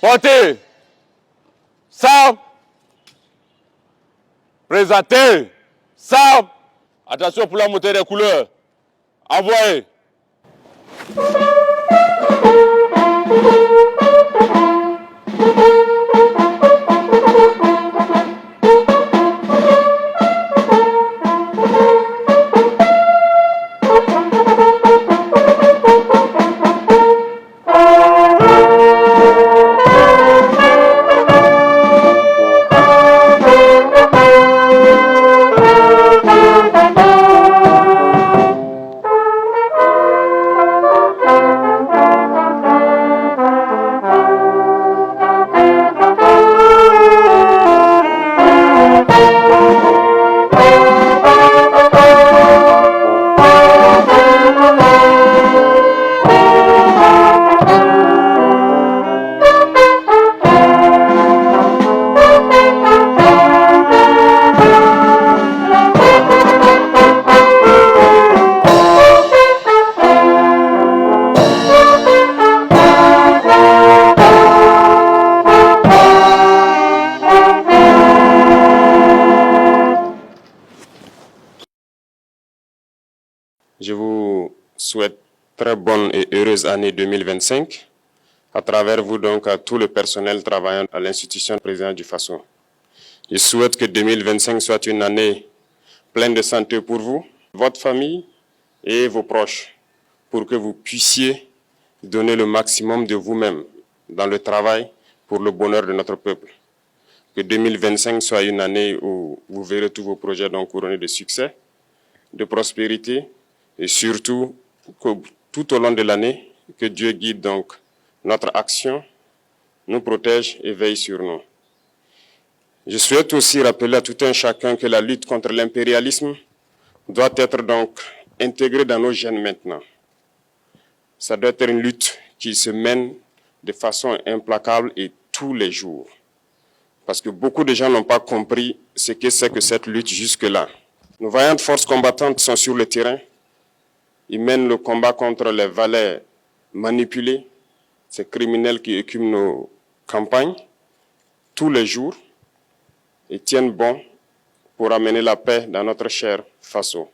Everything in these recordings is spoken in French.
Portez. Sam. Présentez. Sam. Attention pour la montée des couleurs. Envoyez. Je vous souhaite très bonne et heureuse année 2025, à travers vous donc à tout le personnel travaillant à l'institution présidente du Faso. Je souhaite que 2025 soit une année pleine de santé pour vous, votre famille et vos proches, pour que vous puissiez donner le maximum de vous-même dans le travail pour le bonheur de notre peuple. Que 2025 soit une année où vous verrez tous vos projets donc couronnés de succès, de prospérité, et surtout, que tout au long de l'année, que Dieu guide donc notre action, nous protège et veille sur nous. Je souhaite aussi rappeler à tout un chacun que la lutte contre l'impérialisme doit être donc intégrée dans nos gènes maintenant. Ça doit être une lutte qui se mène de façon implacable et tous les jours. Parce que beaucoup de gens n'ont pas compris ce que c'est que cette lutte jusque-là. Nos vaillantes forces combattantes sont sur le terrain. Ils mènent le combat contre les valets manipulés, ces criminels qui écument nos campagnes tous les jours et tiennent bon pour amener la paix dans notre cher Faso.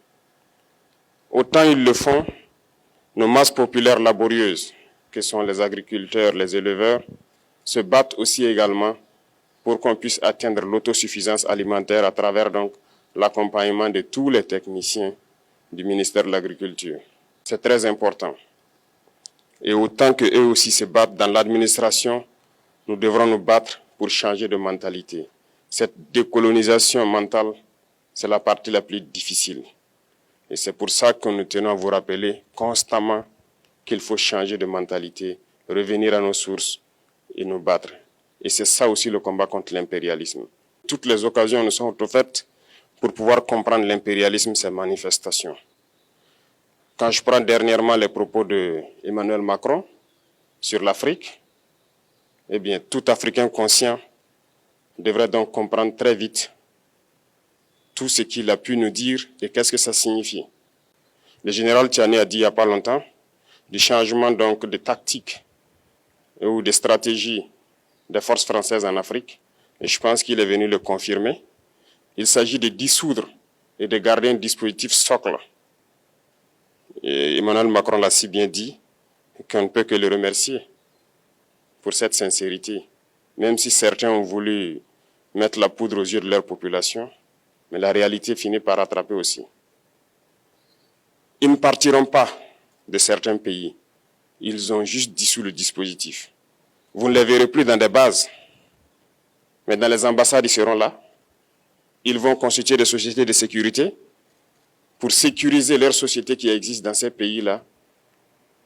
Autant ils le font, nos masses populaires laborieuses, que sont les agriculteurs, les éleveurs, se battent aussi également pour qu'on puisse atteindre l'autosuffisance alimentaire à travers donc l'accompagnement de tous les techniciens du ministère de l'Agriculture. C'est très important. Et autant qu'eux aussi se battent dans l'administration, nous devrons nous battre pour changer de mentalité. Cette décolonisation mentale, c'est la partie la plus difficile. Et c'est pour ça que nous tenons à vous rappeler constamment qu'il faut changer de mentalité, revenir à nos sources et nous battre. Et c'est ça aussi le combat contre l'impérialisme. Toutes les occasions nous sont offertes pour pouvoir comprendre l'impérialisme, ses manifestations. Quand je prends dernièrement les propos d'Emmanuel Macron sur l'Afrique, eh bien, tout Africain conscient devrait donc comprendre très vite tout ce qu'il a pu nous dire et qu'est-ce que ça signifie. Le général Tiani a dit il n'y a pas longtemps du changement donc de tactique ou de stratégie des forces françaises en Afrique, et je pense qu'il est venu le confirmer. Il s'agit de dissoudre et de garder un dispositif socle. Et Emmanuel Macron l'a si bien dit qu'on ne peut que le remercier pour cette sincérité, même si certains ont voulu mettre la poudre aux yeux de leur population, mais la réalité finit par rattraper aussi. Ils ne partiront pas de certains pays, ils ont juste dissous le dispositif. Vous ne les verrez plus dans des bases, mais dans les ambassades, ils seront là. Ils vont constituer des sociétés de sécurité pour sécuriser leurs sociétés qui existent dans ces pays-là.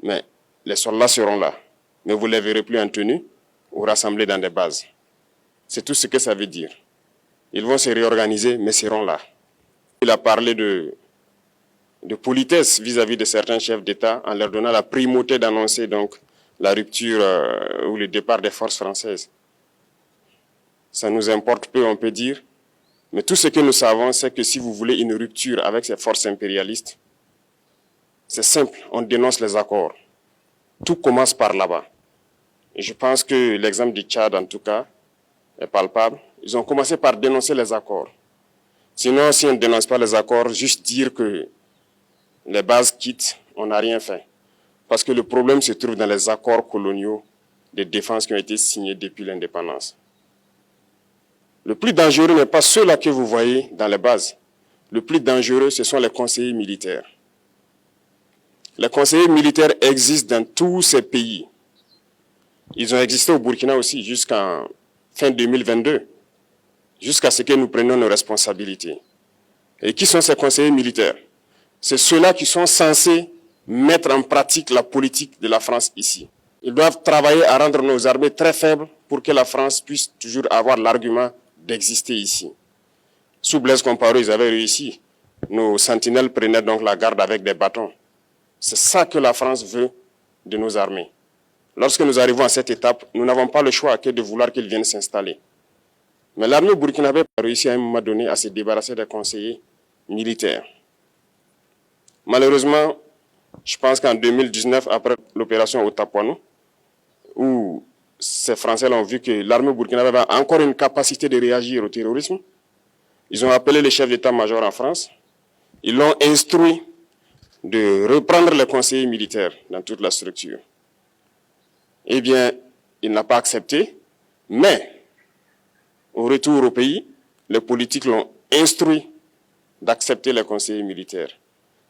Mais les soldats seront là, mais vous ne les verrez plus en tenue ou rassemblés dans des bases. C'est tout ce que ça veut dire. Ils vont se réorganiser, mais seront là. Il a parlé de politesse vis-à-vis de certains chefs d'État en leur donnant la primauté d'annoncer donc la rupture ou le départ des forces françaises. Ça nous importe peu, on peut dire. Mais tout ce que nous savons, c'est que si vous voulez une rupture avec ces forces impérialistes, c'est simple, on dénonce les accords. Tout commence par là-bas. Je pense que l'exemple du Tchad, en tout cas, est palpable. Ils ont commencé par dénoncer les accords. Sinon, si on ne dénonce pas les accords, juste dire que les bases quittent, on n'a rien fait. Parce que le problème se trouve dans les accords coloniaux de défense qui ont été signés depuis l'indépendance. Le plus dangereux n'est pas ceux-là que vous voyez dans les bases. Le plus dangereux, ce sont les conseillers militaires. Les conseillers militaires existent dans tous ces pays. Ils ont existé au Burkina aussi jusqu'en fin 2022, jusqu'à ce que nous prenions nos responsabilités. Et qui sont ces conseillers militaires? C'est ceux-là qui sont censés mettre en pratique la politique de la France ici. Ils doivent travailler à rendre nos armées très faibles pour que la France puisse toujours avoir l'argument d'exister ici. Sous Blaise Compaoré, ils avaient réussi. Nos sentinelles prenaient donc la garde avec des bâtons. C'est ça que la France veut de nos armées. Lorsque nous arrivons à cette étape, nous n'avons pas le choix que de vouloir qu'ils viennent s'installer. Mais l'armée burkinabé a réussi à un moment donné à se débarrasser des conseillers militaires. Malheureusement, je pense qu'en 2019, après l'opération au Tapuanou, où ces Français ont vu que l'armée burkinabé avait encore une capacité de réagir au terrorisme, ils ont appelé le chef d'état-major en France, ils l'ont instruit de reprendre les conseillers militaires dans toute la structure. Eh bien, il n'a pas accepté, mais au retour au pays, les politiques l'ont instruit d'accepter les conseillers militaires.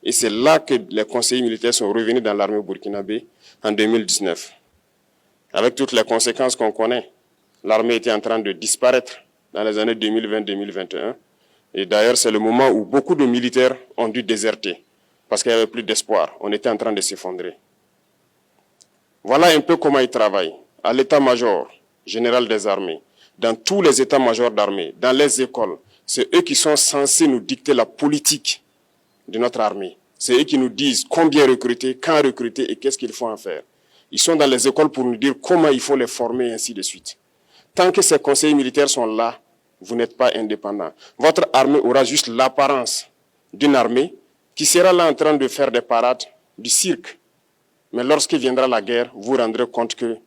Et c'est là que les conseillers militaires sont revenus dans l'armée burkinabé en 2019. Avec toutes les conséquences qu'on connaît, l'armée était en train de disparaître dans les années 2020-2021. Et d'ailleurs, c'est le moment où beaucoup de militaires ont dû déserter parce qu'il n'y avait plus d'espoir. On était en train de s'effondrer. Voilà un peu comment ils travaillent. À l'état-major général des armées, dans tous les états-majors d'armée, dans les écoles, c'est eux qui sont censés nous dicter la politique de notre armée. C'est eux qui nous disent combien recruter, quand recruter et qu'est-ce qu'il faut en faire. Ils sont dans les écoles pour nous dire comment il faut les former et ainsi de suite. Tant que ces conseillers militaires sont là, vous n'êtes pas indépendant. Votre armée aura juste l'apparence d'une armée qui sera là en train de faire des parades, du cirque. Mais lorsqu'il viendra la guerre, vous vous rendrez compte que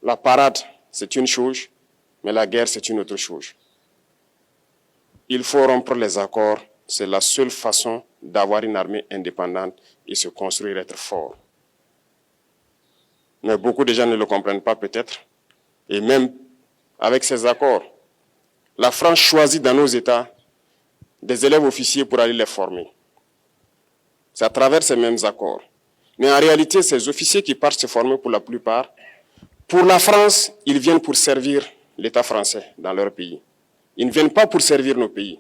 la parade, c'est une chose, mais la guerre, c'est une autre chose. Il faut rompre les accords. C'est la seule façon d'avoir une armée indépendante et se construire, être fort. Mais beaucoup de gens ne le comprennent pas peut-être. Et même avec ces accords, la France choisit dans nos États des élèves officiers pour aller les former. C'est à travers ces mêmes accords. Mais en réalité, ces officiers qui partent se former pour la plupart, pour la France, ils viennent pour servir l'État français dans leur pays. Ils ne viennent pas pour servir nos pays.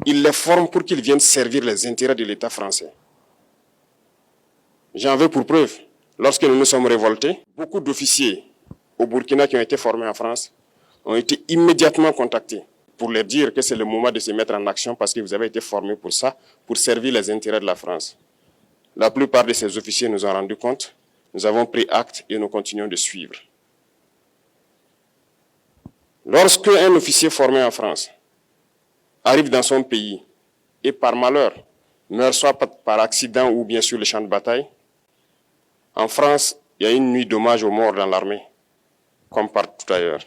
Ils les forment pour qu'ils viennent servir les intérêts de l'État français. J'en veux pour preuve. Lorsque nous nous sommes révoltés, beaucoup d'officiers au Burkina qui ont été formés en France ont été immédiatement contactés pour leur dire que c'est le moment de se mettre en action parce que vous avez été formés pour ça, pour servir les intérêts de la France. La plupart de ces officiers nous ont rendu compte, nous avons pris acte et nous continuons de suivre. Lorsque un officier formé en France arrive dans son pays et par malheur meurt soit par accident ou bien sur le champ de bataille, en France, il y a une nuit d'hommage aux morts dans l'armée, comme partout ailleurs.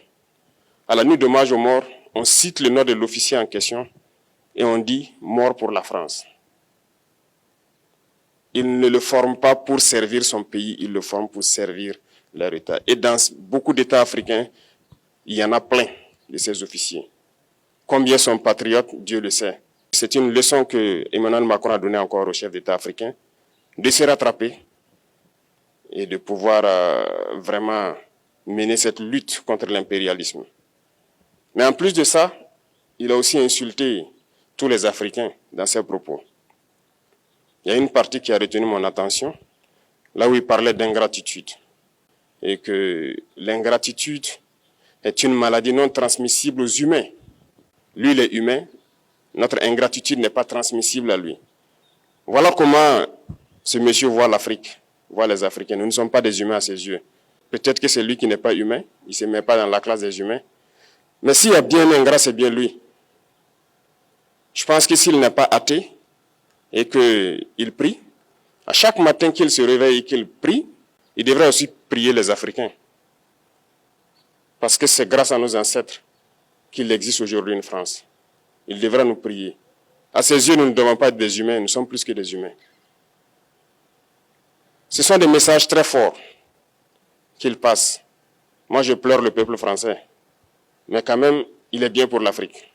À la nuit d'hommage aux morts, on cite le nom de l'officier en question et on dit « mort pour la France ». Il ne le forme pas pour servir son pays, il le forme pour servir leur État. Et dans beaucoup d'États africains, il y en a plein de ces officiers. Combien sont patriotes, Dieu le sait. C'est une leçon que Emmanuel Macron a donnée encore aux chefs d'État africains, de se rattraper et de pouvoir vraiment mener cette lutte contre l'impérialisme. Mais en plus de ça, il a aussi insulté tous les Africains dans ses propos. Il y a une partie qui a retenu mon attention, là où il parlait d'ingratitude. Et que l'ingratitude est une maladie non transmissible aux humains. Lui, il est humain, notre ingratitude n'est pas transmissible à lui. Voilà comment ce monsieur voit l'Afrique, voit les Africains. Nous ne sommes pas des humains à ses yeux. Peut-être que c'est lui qui n'est pas humain, il ne se met pas dans la classe des humains. Mais s'il y a bien un ingrat, c'est bien lui. Je pense que s'il n'est pas athée et qu'il prie, à chaque matin qu'il se réveille et qu'il prie, il devrait aussi prier les Africains. Parce que c'est grâce à nos ancêtres qu'il existe aujourd'hui une France. Il devra nous prier. À ses yeux, nous ne devons pas être des humains, nous sommes plus que des humains. Ce sont des messages très forts qu'il passe. Moi, je pleure le peuple français. Mais quand même, il est bien pour l'Afrique.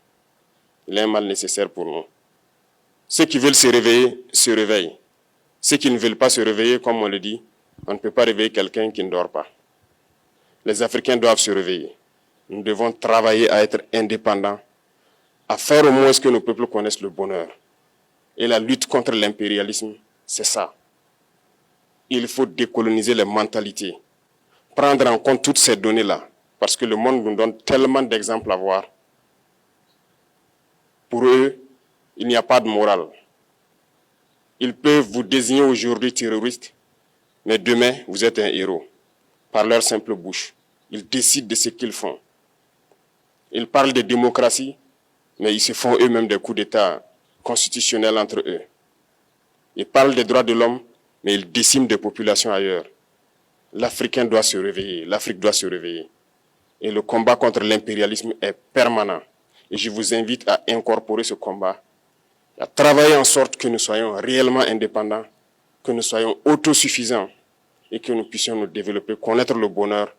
Il est un mal nécessaire pour nous. Ceux qui veulent se réveiller, se réveillent. Ceux qui ne veulent pas se réveiller, comme on le dit, on ne peut pas réveiller quelqu'un qui ne dort pas. Les Africains doivent se réveiller. Nous devons travailler à être indépendants, à faire au moins ce que nos peuples connaissent le bonheur. Et la lutte contre l'impérialisme, c'est ça. Il faut décoloniser les mentalités, prendre en compte toutes ces données-là, parce que le monde nous donne tellement d'exemples à voir. Pour eux, il n'y a pas de morale. Ils peuvent vous désigner aujourd'hui terroriste, mais demain, vous êtes un héros. Par leur simple bouche, ils décident de ce qu'ils font. Ils parlent de démocratie, mais ils se font eux-mêmes des coups d'État constitutionnels entre eux. Ils parlent des droits de l'homme, mais ils déciment des populations ailleurs. L'Africain doit se réveiller, l'Afrique doit se réveiller. Et le combat contre l'impérialisme est permanent. Et je vous invite à incorporer ce combat, à travailler en sorte que nous soyons réellement indépendants, que nous soyons autosuffisants et que nous puissions nous développer, connaître le bonheur,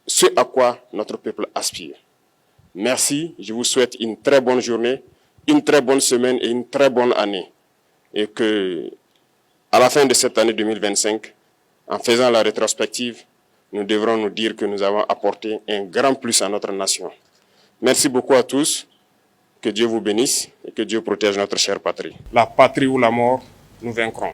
ce à quoi notre peuple aspire. Merci, je vous souhaite une très bonne journée, une très bonne semaine et une très bonne année. Et que, à la fin de cette année 2025, en faisant la rétrospective, nous devrons nous dire que nous avons apporté un grand plus à notre nation. Merci beaucoup à tous, que Dieu vous bénisse et que Dieu protège notre chère patrie. La patrie ou la mort, nous vaincrons.